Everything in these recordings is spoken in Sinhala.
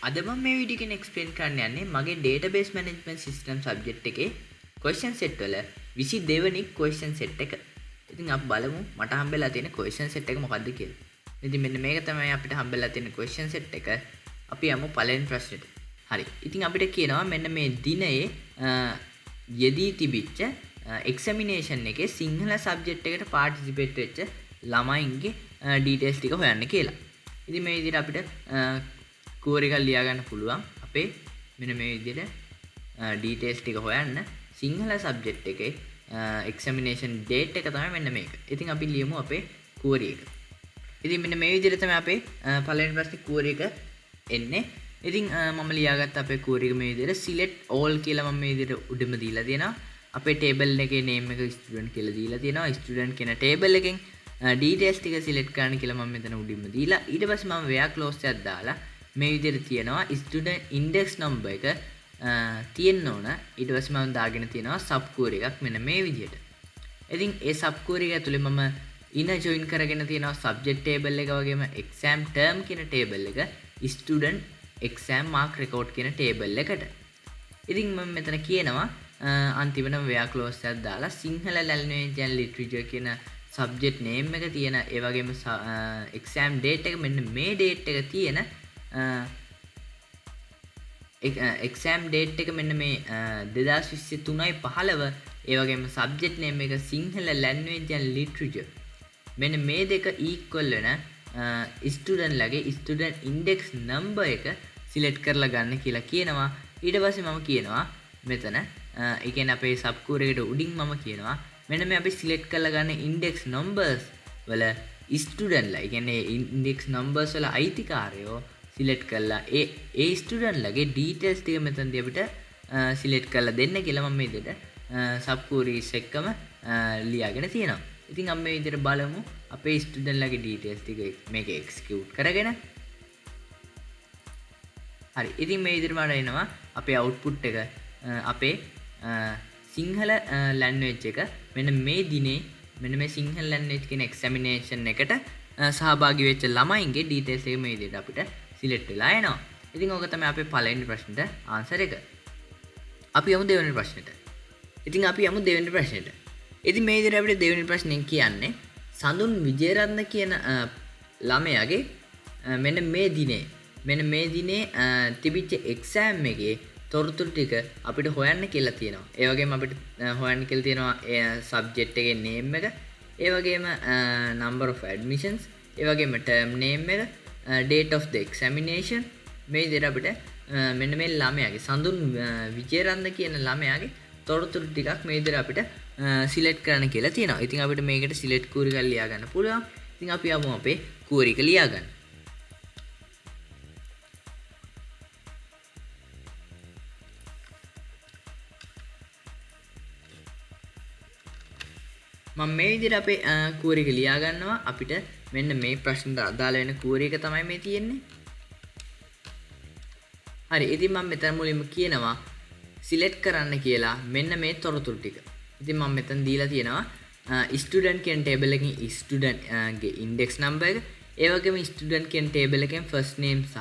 අද මම මේ වීඩියෝ එකෙන් එක්ස්ප්ලেইন කරන්න යන්නේ මගේ database management system subject එකේ question set වල 22 වෙනි question set එක. ඉතින් අපි බලමු මට හම්බෙලා තියෙන question set එක මොකක්ද කියලා. ඉතින් මෙන්න මේක තමයි අපිට හම්බෙලා තියෙන question set එක. අපි යමු පළවෙනි ප්‍රශ්නෙට. හරි. ඉතින් අපිට කියනවා මෙන්න මේ දිනයේ යෙදී තිබිච්ච examination එකේ සිංහල subject එකට participate වෙච්ච ළමයින්ගේ details ටික හොයන්න කියලා. ඉතින් මේ විදිහට අපිට කෝර එකක් ලියා ගන්න පුළුවන්. අපේ මෙන්න මේ විදිහට details ටික හොයන්න සිංහල subject එකේ examination date එක තමයි මෙන්න මේක. ඉතින් අපි ලියමු අපේ කෝරි එක. ඉතින් මෙන්න මේ විදිහට තමයි අපේ පළවෙනි ප්‍රශ්නේ කෝරි එක එන්නේ. ඉතින් මම ලියාගත්ත අපේ කෝරි එක මේ විදිහට select all කියලා මම මේ විදිහට උඩම දීලා තියෙනවා. අපේ table එකේ name එක student කියලා දීලා තියෙනවා. student කියන table එකෙන් details ටික select කරන්න කියලා මම මෙතන උඩින්ම දීලා ඊට පස්සේ මම where close එකක් දාලා මේ විදිහට තියෙනවා student index number එක තියෙන්න ඕන. ඊට පස්සේ මම දාගෙන තියෙනවා sub query එකක් මෙන්න මේ විදිහට. ඉතින් ඒ sub query එක ඇතුලේ මම inner join කරගෙන තියෙනවා subject table එක වගේම exam term කියන table එක student exam mark record කියන table එකට. ඉතින් මම මෙතන කියනවා අන්තිමට where close එකක් දාලා සිංහල language and literature කියන subject name එක තියෙන ඒ වගේම exam date එක මෙන්න මේ date එක තියෙන exam date එක මෙන්න මේ 2023 ඒ වගේම subject name එක සිංහල language and literature මෙන්න මේ දෙක equal වෙන student ලගේ student index number එක select කරලා ගන්න කියලා කියනවා. ඊට පස්සේ මම කියනවා මෙතන ඒ කියන්නේ අපේ sub query එකට උඩින් මම කියනවා මෙන්න මේ අපි select කරලා ගන්න index numbers වල student ලා ඒ කියන්නේ index numbers වල අයිතිකාරයෝ select කරලා ඒ student ලගේ details ටික මෙතනදී අපිට select කරලා දෙන්න කියලා මම මේ විදිහට sub queries එක්කම ලියාගෙන තියෙනවා. ඉතින් අපි මේ විදිහට බලමු අපේ student ලගේ details ටික මේක execute කරගෙන. හරි. ඉතින් මේ විදිහට මට එනවා අපේ output එක අපේ සිංහල language එක මෙන්න මේ දිනේ මෙන්න මේ සිංහල language කියන examination එකට සහභාගී වෙච්ච ළමයින්ගේ details එක මේ විදිහට අපිට select වෙලා එනවා. ඉතින් ඕක තමයි අපේ පළවෙනි ප්‍රශ්නෙට answer එක. අපි යමු දෙවෙනි ප්‍රශ්නෙට. ඉතින් අපි යමු දෙවෙනි ප්‍රශ්නෙට. ඉතින් මේ විදිහට අපිට දෙවෙනි ප්‍රශ්නෙන් කියන්නේ සඳුන් විජේරත්න කියන ළමයාගේ මෙන්න මේ දිනේ තිබිච්ච exam එකේ තොරතුරු ටික අපිට හොයන්න කියලා තියෙනවා. ඒ වගේම අපිට හොයන්න කියලා තියෙනවා subject එකේ name එක, ඒ වගේම number of admissions, ඒ වගේම term name එක, date of the examination. මේ විදිහට අපිට මෙන්න මේ ළමයාගේ සඳුන් විජේරත්න කියන ළමයාගේ තොරතුරු ටිකක් මේ විදිහට අපිට select කරන්න කියලා තියෙනවා. ඉතින් අපිට මේකට select query එකක් ලියා ගන්න පුළුවන්. ඉතින් අපි යමු අපේ query එක ලියා ගන්න. මම මේ විදිහට අපේ query එක ලියා ගන්නවා. අපිට මෙන්න මේ ප්‍රශ්නට අදාළ වෙන query එක තමයි මේ තියෙන්නේ. හරි. ඉතින් මම මෙතන මුලින්ම කියනවා select කරන්න කියලා මෙන්න මේ තොරතුරු ටික. ඉතින් මම මෙතන දීලා තියෙනවා student කියන table එකකින් student ගේ index number එක, ඒ වගේම student කියන table එකෙන් first name සහ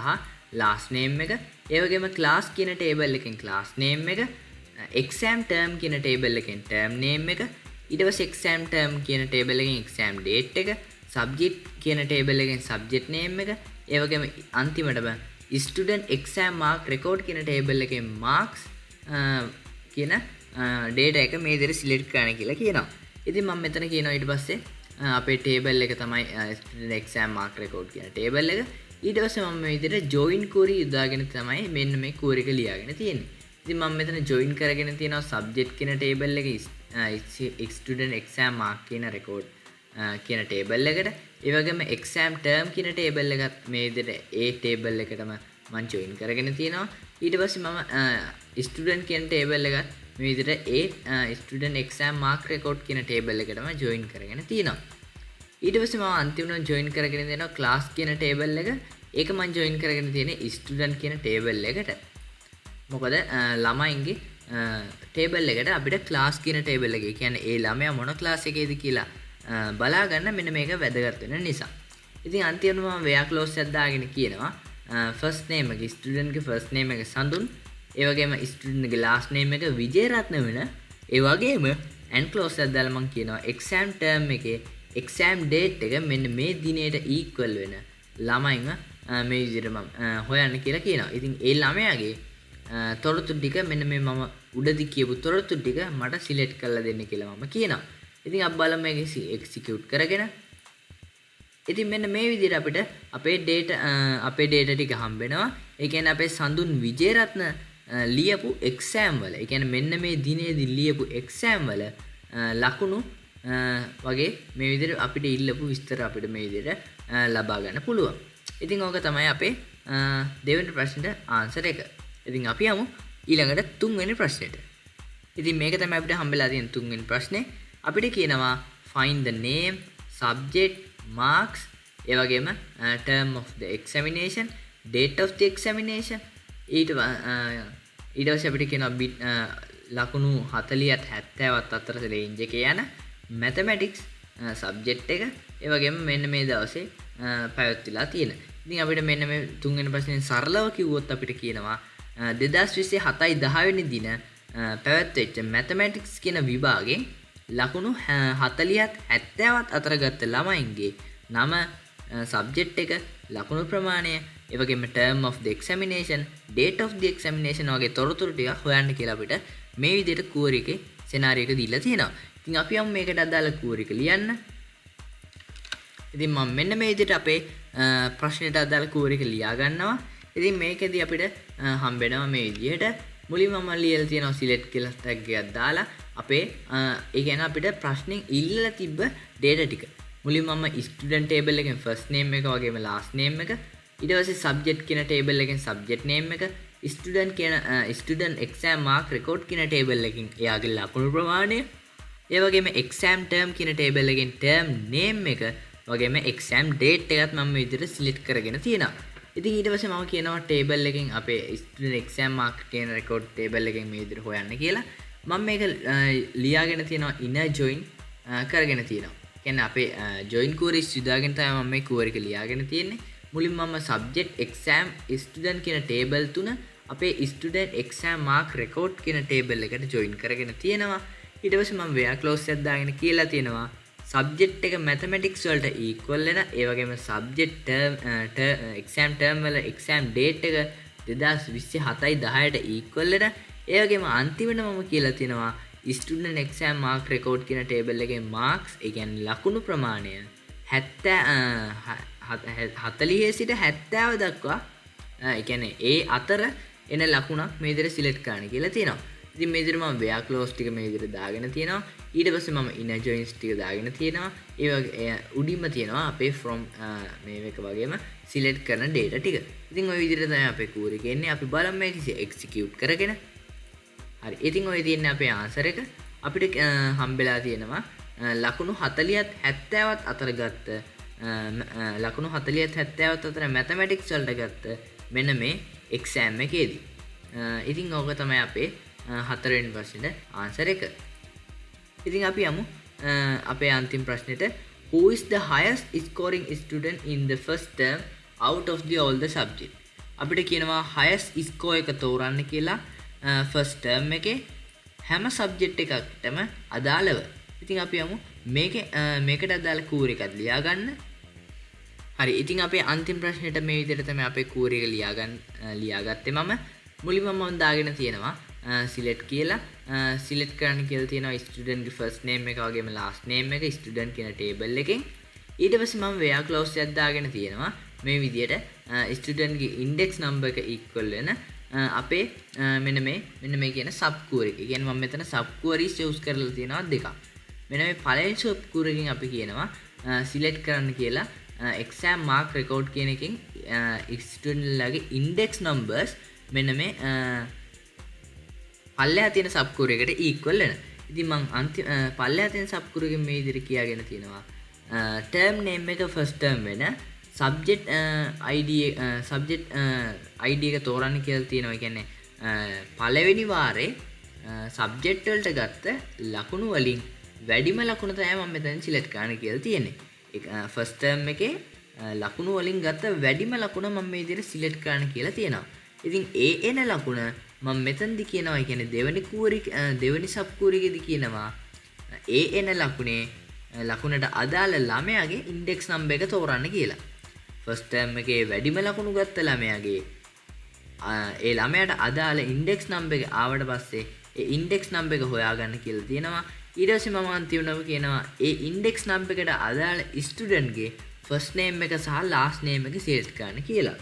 last name එක, ඒ වගේම class කියන table එකෙන් class name එක, exam term කියන table එකෙන් term name එක, ඊට පස්සේ exam term කියන table එකෙන් exam date එක, subject කියන table එකෙන් subject name එක, ඒ වගේම අන්තිමටම student exam mark record කියන table එකෙන් marks කියන data එක මේ විදිහට select කරන්න කියලා කියනවා. ඉතින් මම මෙතන කියනවා ඊට පස්සේ අපේ table එක තමයි student exam mark record කියන table එක. ඊට පස්සේ මම මේ විදිහට join query යොදාගෙන තමයි මෙන්න මේ query එක ලියාගෙන තියෙන්නේ. ඉතින් මම මෙතන join කරගෙන තියෙනවා subject කියන table එකේ student exam mark කියන record කියන table එකට, ඒ වගේම exam term කියන table එකත් මේ විදිහට ඒ table එකටම මම join කරගෙන තියෙනවා. ඊට පස්සේ මම student කියන table එකත් මේ විදිහට ඒ student exam mark record කියන table එකටම join කරගෙන තියෙනවා. ඊට පස්සේ මම අන්තිමට join කරගෙන දෙනවා class කියන table එක. ඒක මම join කරගෙන තියෙන්නේ student කියන table එකට. මොකද ළමයින්ගේ table එකට අපිට class කියන table එකේ කියන්නේ ඒ ළමයා මොන class එකේද කියලා බලා ගන්න මෙන්න මේක වැදගත් වෙන නිසා. ඉතින් අන්තිමට මම where close එකක් දාගෙන කියනවා ෆස්ට් නේම් එක ස්ටුඩන්ට්ගේ ෆස්ට් නේම් එක සඳුන්, ඒ වගේම ස්ටුඩන්ට්ගේ ලාස්ට් නේම් එක විජේරත්න වෙන. ඒ වගේම එන්ක්ලෝස් එකක් දාලා මම කියනවා එක්සෑම් ටර්ම් එකේ එක්සෑම් ඩේට් එක මෙන්න මේ දිනේට ඊක්වල් වෙන ළමයින්ව මේ විදිහට මම හොයන්න කියලා කියනවා. ඉතින් ඒ ළමයාගේ තොරතුරු ටික මෙන්න මේ මම උඩදී කියපු තොරතුරු ටික මට සිලෙක්ට් කරලා දෙන්න කියලා මම කියනවා. ඉතින් අපි බලමු මේක එක්සිකියුට් කරගෙන. ඉතින් මෙන්න මේ විදිහට අපිට අපේ data ටික හම්බ වෙනවා. ඒ කියන්නේ අපේ සඳුන් විජේරත්න ලියපු එක්සෑම් වල, ඒ කියන්නේ මෙන්න මේ දිනේදී ලියපු එක්සෑම් වල ලකුණු වගේ මේ විදිහට අපිට ඉල්ලපු විස්තර අපිට මේ විදිහට ලබා ගන්න පුළුවන්. ඉතින් ඕක තමයි අපේ දෙවෙනි ප්‍රශ්නෙට ආන්සර් එක. ඉතින් අපි යමු ඊළඟට තුන්වෙනි ප්‍රශ්නෙට. ඉතින් මේක තමයි අපිට හම්බෙලා තියෙන තුන්වෙනි ප්‍රශ්නේ. අපිට කියනවා find the name, subject, marks, ඒ වගේම term of the examination, date of the examination. ඊට පස්සේ අපිට කියනවා ලකුණු 40ත් 70ත් අතර රේන්ජ් එකේ යන mathematics subject එක. ඒ වගේම මෙන්න මේ දවසේ පැවැත්විලා තියෙන. ඉතින් අපිට මෙන්න මේ තුන්වෙනි ප්‍රශ්නේ සරලව කිව්වොත් අපිට කියනවා 2020 7/10 වෙනි දින පැවැත්වෙච්ච mathematics කියන විභාගයෙන් ලකුණු 40ත් 70ත් අතර ගත්ත ළමයින්ගේ නම, subject එක, ලකුණු ප්‍රමාණය, ඒ වගේම term of the examination, date of the examination වගේ තොරතුරු ටික හොයන්න කියලා අපිට මේ විදිහට query එකේ scenario එක දීලා තියෙනවා. ඉතින් අපි යමු මේකට අදාළ query එක ලියන්න. ඉතින් මම මෙන්න මේ විදිහට අපේ ප්‍රශ්නෙට අදාළ query එක ලියා ගන්නවා. ඉතින් මේකෙදී අපිට හම්බ වෙනවා මේ විදිහට මුලින්ම මම ලියලා තියෙනවා select කියලා tag එකක් දාලා අපේ ඒ කියන්නේ අපිට ප්‍රශ්නෙන් ඉල්ලලා තිබ්බ data ටික. මුලින්ම මම student table එකෙන් first name එක වගේම last name එක, ඊට පස්සේ subject කියන table එකෙන් subject name එක, student කියන student exam mark record කියන table එකෙන් එයාගේ ලකුණු ප්‍රමාණය, ඒ වගේම exam term කියන table එකෙන් term name එක වගේම exam date එකත් මම මේ විදිහට select කරගෙන තියෙනවා. ඉතින් ඊට පස්සේ මම කියනවා table එකෙන් අපේ student exam mark කියන record table එකෙන් මේ විදිහට හොයන්න කියලා. මම මේක ලියාගෙන තියෙනවා inner join කරගෙන තියෙනවා. කියන්නේ අපේ join queries යොදාගෙන තමයි මම මේ query එක ලියාගෙන තියෙන්නේ. මුලින්ම මම subject exam student කියන table තුන අපේ student exam mark record කියන table එකට join කරගෙන තියෙනවා. ඊට පස්සේ මම where clause එකක් දාගෙන කියලා තියෙනවා subject එක mathematics වලට equal වෙන, ඒ වගේම subject term exam term වල exam date එක 2020 7/10ට equal වෙන, ඒ වගේම අන්තිමට මම කියලා තියෙනවා student exam mark record කියන table එකේ marks, ඒ කියන්නේ ලකුණු ප්‍රමාණය 40 සිට 70 දක්වා ඒ කියන්නේ ඒ අතර එන ලකුණක් මේ විදිහට select කරන්න කියලා තියෙනවා. ඉතින් මේ විදිහට මම where clause ටික මේ විදිහට දාගෙන තියෙනවා. ඊට පස්සේ මම inner joins ටික දාගෙන තියෙනවා. ඒ වගේ උඩින්ම තියෙනවා අපේ from මේ එක වගේම select කරන data ටික. ඉතින් ওই විදිහට තමයි අපේ query එක එන්නේ. අපි බලමු මේක execute කරගෙන. හරි. ඉතින් ඔය තියෙන්නේ අපේ answer එක. අපිට හම්බෙලා තියෙනවා ලකුණු 40ත් 70ත් අතර ගත්ත ලකුණු 40ත් 70ත් අතර mathematics වලට ගත්ත මෙන්න මේ exam එකේදී. ඉතින් ඕක තමයි අපේ හතරවෙනි ප්‍රශ්නෙට answer එක. ඉතින් අපි යමු අපේ අන්තිම ප්‍රශ්නෙට. Who is the highest scoring student in the first term out of the all the subject? අපිට කියනවා highest score එක තෝරන්න කියලා first term එකේ හැම subject එකකටම අදාළව. ඉතින් අපි යමු මේකට අදාළ query එකක් ලියා ගන්න. හරි. ඉතින් අපේ අන්තිම ප්‍රශ්නෙට මේ විදිහට තමයි අපේ query එක ලියාගත්තේ මම. මුලින්ම මම දාගෙන තියෙනවා select කියලා select කරන්න කියලා තියෙනවා student ගේ first name එක වගේම last name එක student කියන table එකෙන්. ඊට පස්සේ මම where clause එකක් දාගෙන තියෙනවා මේ විදිහට student ගේ index number එක equal වෙන අපේ මෙන්න මේ කියන sub query එක. කියන්නේ මම මෙතන sub queries use කරලා තියෙනවා දෙකක්. මෙන්න මේ පළවෙනි sub query එකෙන් අපි කියනවා select කරන්න කියලා exam mark record කියන එකෙන් student ලගේ index numbers මෙන්න මේ පල්ලෙහා තියෙන sub query එකට equal වෙන. ඉතින් මම අන්තිම පල්ලෙහා තියෙන sub query එකෙන් මේ විදිහට කියාගෙන තියෙනවා term name එක first term වෙන subject id එක තෝරන්න කියලා තියෙනවා. ඒ කියන්නේ පළවෙනි වාරේ subject වලට ගත්ත ලකුණු වලින් වැඩිම ලකුණ තමයි මම මෙතන select කරන්න කියලා තියෙන්නේ. first term එකේ ලකුණු වලින් ගත්ත වැඩිම ලකුණ මම මේ විදිහට සිලෙක්ට් කරන්න කියලා තියෙනවා. ඉතින් ඒ එන ලකුණ මම මෙතනදි කියනවා කියන්නේ දෙවෙනි සබ් කූරියකදී කියනවා ඒ එන ලකුණට අදාළ ළමයාගේ ඉන්ඩෙක්ස් නම්බර් එක තෝරන්න කියලා. ෆස්ට් ටර්ම් එකේ වැඩිම ලකුණු ගත්ත ළමයාගේ ඒ ළමයාට අදාළ ඉන්ඩෙක්ස් නම්බර් එක ආවට පස්සේ ඒ ඉන්ඩෙක්ස් නම්බර් එක හොයාගන්න කියලා තියෙනවා. ඊට පස්සේ මම අන්තිමටම කියනවා ඒ ඉන්ඩෙක්ස් නම්බර් එකට අදාළ ස්ටුඩන්ට්ගේ ෆස්ට් නේම් එක සහ ලාස්ට් නේම් එක සිලෙක්ට් කරන්න කියලා.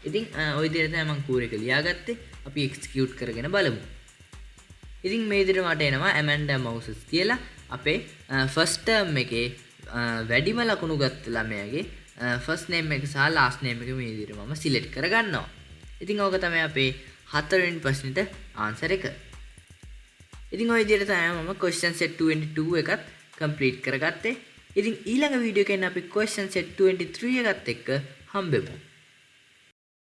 ඉතින් ওই විදිහට තමයි මම කූර් එක ලියාගත්තේ. අපි එක්සිකියුට් කරගෙන බලමු. ඉතින් මේ විදිහට මට එනවා ඇමන්ඩා මවුසස් කියලා අපේ ෆස්ට් ටර්ම් එකේ වැඩිම ලකුණු ගත්ත ළමයාගේ ෆස්ට් නේම් එක සහ ලාස්ට් නේම් එක මේ විදිහට මම සිලෙක්ට් කරගන්නවා. ඉතින් ඕක තමයි අපේ හතරවෙනි ප්‍රශ්නෙට ආන්සර් එක. ඉතින් ওই විදිහට තමයි මම question set 22 එකත් complete කරගත්තේ. ඉතින් ඊළඟ වීඩියෝ එකෙන් අපි question set 23 එකත් එක්ක හම්බෙමු.